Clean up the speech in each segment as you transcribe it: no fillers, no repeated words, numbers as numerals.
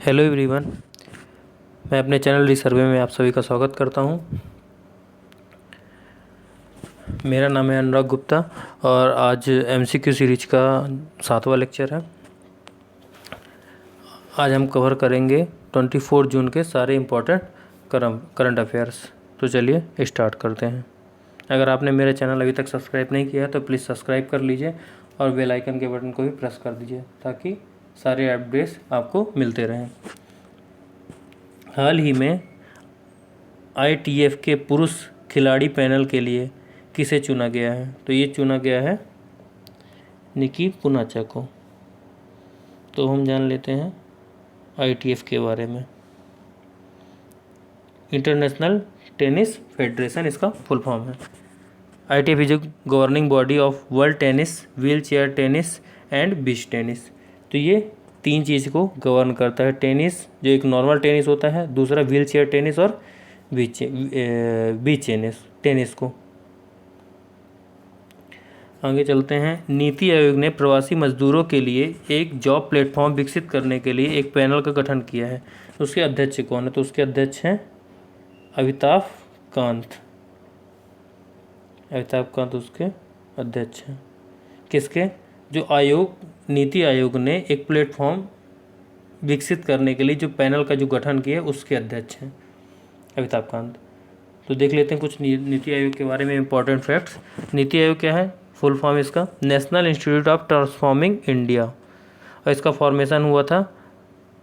Hello everyone, मैं अपने channel रिसर्वे में आप सभी का स्वागत करता हूं। मेरा नाम है अनुराग गुप्ता और आज एमसीक्यू सीरीज का 7वां लेक्चर है। आज हम कवर करेंगे 24 जून के सारे इम्पोर्टेंट करंट अफेयर्स। तो चलिए स्टार्ट करते हैं। अगर आपने मेरा चैनल अभी तक सब्सक्राइब नहीं किया तो प्लीज़ सब्सक्राइब कर लीजिए और बेल आइकन के बटन को भी प्रेस कर दीजिए ताकि सारे अपडेट्स आपको मिलते रहें। हाल ही में ITF के पुरुष खिलाड़ी पैनल के लिए किसे चुना गया है? तो ये चुना गया है निकी पूनाचा को। तो हम जान लेते हैं ITF के बारे में। इंटरनेशनल टेनिस फेडरेशन इसका फुल फॉर्म है। ITF is governing body of world tennis, wheel chair tennis and beach tennis. तो ये तीन चीज़ को गवर्न करता है। टेनिस जो एक नॉर्मल टेनिस होता है, दूसरा व्हील चेयर टेनिस और बीच टेनिस को। आगे चलते हैं। नीति आयोग ने प्रवासी मजदूरों के लिए एक जॉब प्लेटफॉर्म विकसित करने के लिए एक पैनल का गठन किया है। तो उसके अध्यक्ष कौन है? तो उसके अध्यक्ष हैं अमिताभ कांत। अमिताभ कांत उसके अध्यक्ष हैं। किसके? जो नीति आयोग ने एक प्लेटफॉर्म विकसित करने के लिए जो पैनल का जो गठन किया है उसके अध्यक्ष हैं अमिताभ कांत। तो देख लेते हैं कुछ नीति आयोग के बारे में इंपॉर्टेंट फैक्ट्स। नीति आयोग क्या है? फुल फॉर्म इसका national institute of transforming India, और इसका फॉर्मेशन हुआ था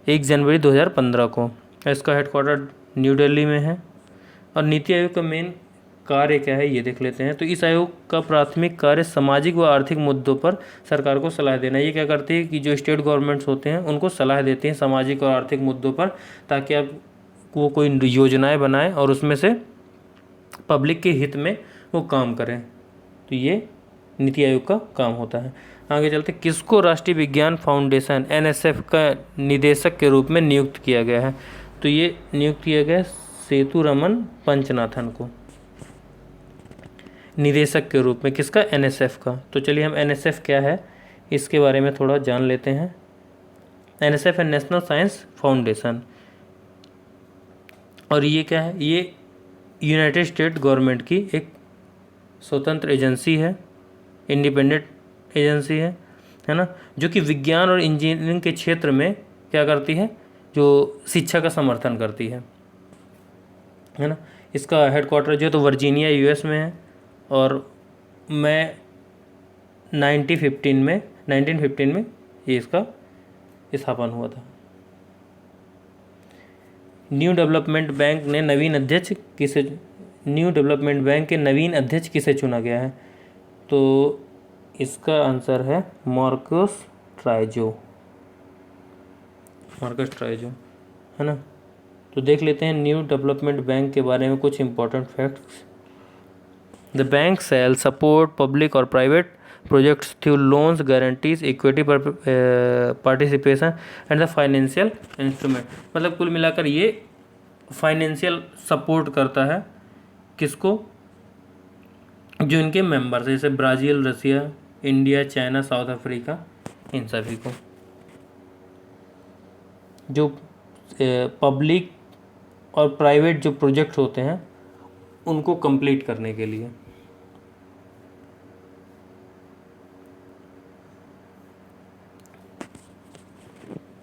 1 जनवरी 2015 को। इसका हेडक्वार्टर न्यू दिल्ली में है। और नीति आयोग का मेन कार्य क्या है ये देख लेते हैं। तो इस आयोग का प्राथमिक कार्य सामाजिक व आर्थिक मुद्दों पर सरकार को सलाह देना। ये क्या करती है कि जो स्टेट गवर्नमेंट्स होते हैं उनको सलाह देती हैं सामाजिक और आर्थिक मुद्दों पर, ताकि आप वो कोई योजनाएं बनाएं और उसमें से पब्लिक के हित में वो काम करें। तो ये नीति आयोग का काम होता है। आगे चलते, किसको राष्ट्रीय विज्ञान फाउंडेशन NSF का निदेशक के रूप में नियुक्त किया गया है? तो ये नियुक्त किया गया सेतुरमन पंचनाथन को निदेशक के रूप में। किसका? NSF का। तो चलिए हम NSF क्या है इसके बारे में थोड़ा जान लेते हैं। NSF है नेशनल साइंस फाउंडेशन, और ये क्या है? ये यूनाइटेड स्टेट गवर्नमेंट की एक स्वतंत्र एजेंसी है, इंडिपेंडेंट एजेंसी है ना, जो कि विज्ञान और इंजीनियरिंग के क्षेत्र में क्या करती है? जो शिक्षा का समर्थन करती है ना। इसका हेडक्वार्टर जो है तो वर्जीनिया US में है, और मैं 1915 में ये इसका स्थापन हुआ था। न्यू डेवलपमेंट बैंक के नवीन अध्यक्ष किसे चुना गया है? तो इसका आंसर है मार्कस ट्राइजो है ना। तो देख लेते हैं न्यू डेवलपमेंट बैंक के बारे में कुछ important facts. The bank shall support public और private projects through loans, guarantees, equity participation and the financial instrument. मतलब कुल मिलाकर ये फाइनेंशियल सपोर्ट करता है किसको? जो इनके मेंबर्स है, जैसे ब्राज़ील, रसिया, इंडिया, चाइना, साउथ अफ्रीका, इन सभी को जो पब्लिक और प्राइवेट जो प्रोजेक्ट होते हैं उनको कंप्लीट करने के लिए।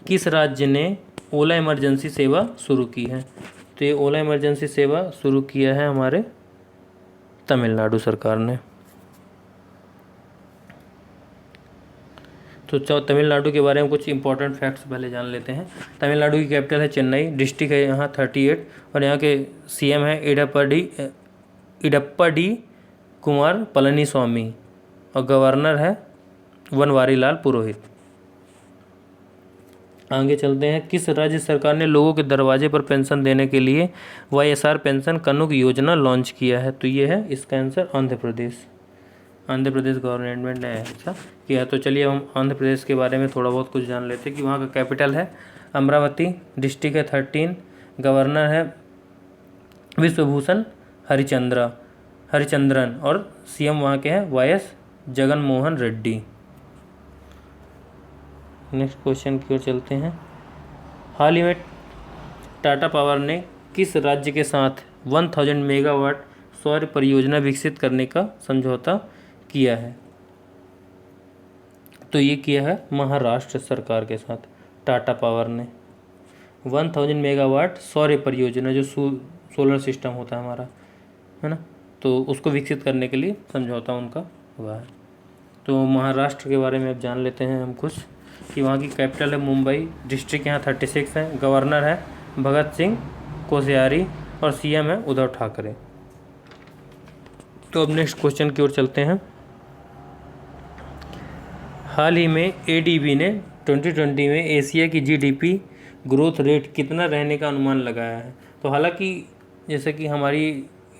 किस राज्य ने ओला इमरजेंसी सेवा शुरू की है? तो ये ओला इमरजेंसी सेवा शुरू किया है हमारे तमिलनाडु सरकार ने। तो तमिलनाडु के बारे में कुछ इंपॉर्टेंट फैक्ट्स पहले जान लेते हैं। तमिलनाडु की कैपिटल है चेन्नई, डिस्ट्रिक्ट है यहाँ 38, और यहाँ के CM है इडप्पाडी कुमार पलनीस्वामी, और गवर्नर है बनवारीलाल पुरोहित। आगे चलते हैं। किस राज्य सरकार ने लोगों के दरवाजे पर पेंशन देने के लिए YSR पेंशन कनुक योजना लॉन्च किया है? तो ये है इसका आंसर आंध्र प्रदेश गवर्नमेंट ने ऐसा किया। तो चलिए हम आंध्र प्रदेश के बारे में थोड़ा बहुत कुछ जान लेते हैं कि वहाँ का कैपिटल है अमरावती, डिस्ट्रिक्ट है 13, गवर्नर है विश्वभूषण हरिचंद्रन, और CM वहाँ के हैं YS Jaganmohan Reddy. Next question की ओर चलते हैं। हाल ही में टाटा पावर ने किस राज्य के साथ 1000 मेगावाट सौर परियोजना विकसित करने का समझौता किया है? तो ये किया है महाराष्ट्र सरकार के साथ टाटा पावर ने 1000 मेगावाट सौर परियोजना, जो सोलर सिस्टम होता है हमारा, है ना, तो उसको विकसित करने के लिए समझौता उनका हुआ है। तो महाराष्ट्र के बारे में अब जान लेते हैं हम कुछ, कि वहाँ की कैपिटल है मुंबई, डिस्ट्रिक्ट यहाँ 36 है, गवर्नर है भगत सिंह कोश्यारी और सीएम है उद्धव ठाकरे। तो अब नेक्स्ट क्वेश्चन की ओर चलते हैं। हाल ही में एडीबी ने 2020 में एशिया की जीडीपी ग्रोथ रेट कितना रहने का अनुमान लगाया है? तो हालांकि जैसे कि हमारी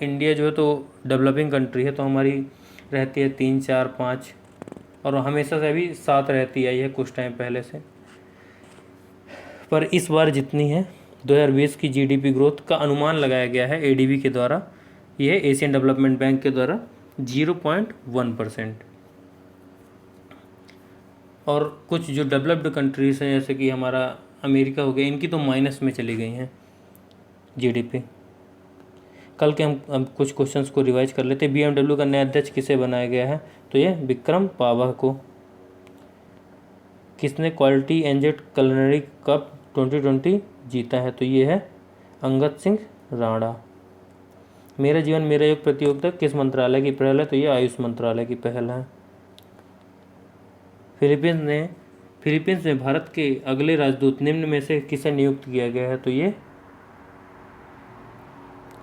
इंडिया जो है तो डेवलपिंग कंट्री है, तो हमारी रहती है 3, 4, 5 और हमेशा से अभी 7 रहती आई है कुछ टाइम पहले से। पर इस बार जितनी है 2020 की जीडीपी ग्रोथ का अनुमान लगाया गया है एडीबी के द्वारा, यह एशियन डेवलपमेंट बैंक के द्वारा 0.1%। और कुछ जो डेवलप्ड कंट्रीज़ हैं जैसे कि हमारा अमेरिका हो गया, इनकी तो माइनस में चली गई हैं जीडीपी। कल के हम कुछ क्वेश्चंस को रिवाइज कर लेते हैं। बीएमडब्ल्यू का नया अध्यक्ष किसे बनाया गया है? तो ये विक्रम पावह को। किसने क्वालिटी एंजेट कलनरी कप 2020 जीता है? तो ये है अंगद सिंह राणा। मेरा जीवन मेरा योग प्रतियोगिता किस मंत्रालय की पहल है? तो ये आयुष मंत्रालय की पहल है। फिलीपींस में भारत के अगले राजदूत निम्न में से किसे नियुक्त किया गया है? तो ये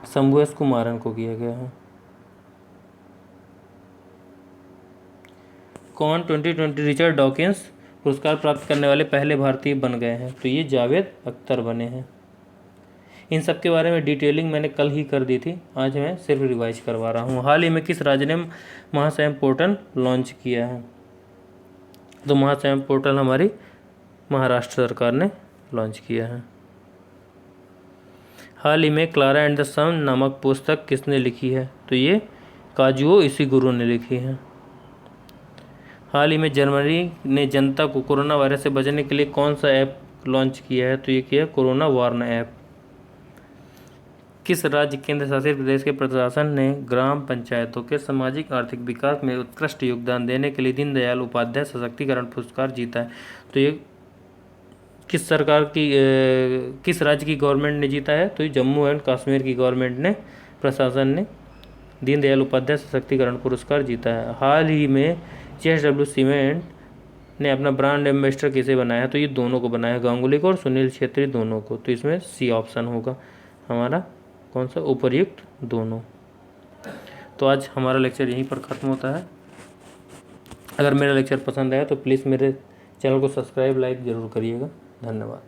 शंभुएस कुमारन को किया गया है। कौन 2020 रिचर्ड डॉकिंस पुरस्कार प्राप्त करने वाले पहले भारतीय बन गए हैं? तो ये जावेद अख्तर बने हैं। इन सब के बारे में डिटेलिंग मैंने कल ही कर दी थी, आज मैं सिर्फ रिवाइज करवा रहा हूँ। हाल ही में किस राज्य ने महासंयम पोर्टल लॉन्च किया है? तो महासंयम पोर्टल हमारी महाराष्ट्र सरकार ने लॉन्च किया है। हाल ही में क्लारा एंड द सन नामक पुस्तक किसने लिखी है? तो ये काजुओ इशिगुरो ने लिखी है। हाल ही में जर्मनी ने जनता को कोरोना वायरस से बचने के लिए कौन सा ऐप लॉन्च किया है? तो ये किया कोरोना वार्न ऐप। किस राज्य केंद्र शासित प्रदेश के प्रशासन ने ग्राम पंचायतों के सामाजिक आर्थिक विकास में उत्कृष्ट योगदान देने के लिए दीनदयाल उपाध्याय सशक्तिकरण पुरस्कार जीता है? तो ये किस राज्य की गवर्नमेंट ने जीता है? तो ये जम्मू एंड कश्मीर की गवर्नमेंट ने, प्रशासन ने दीनदयाल उपाध्याय सशक्तिकरण पुरस्कार जीता है। हाल ही में JSW सीमेंट ने अपना ब्रांड एम्बेसडर किसे बनाया है? तो ये दोनों को बनाया, गांगुली को और सुनील छेत्री दोनों को। तो इसमें सी ऑप्शन होगा हमारा, कौन सा? उपर्युक्त दोनों। तो आज हमारा लेक्चर यहीं पर ख़त्म होता है। अगर मेरा लेक्चर पसंद आया तो प्लीज़ मेरे चैनल को सब्सक्राइब लाइक ज़रूर करिएगा। धन्यवाद।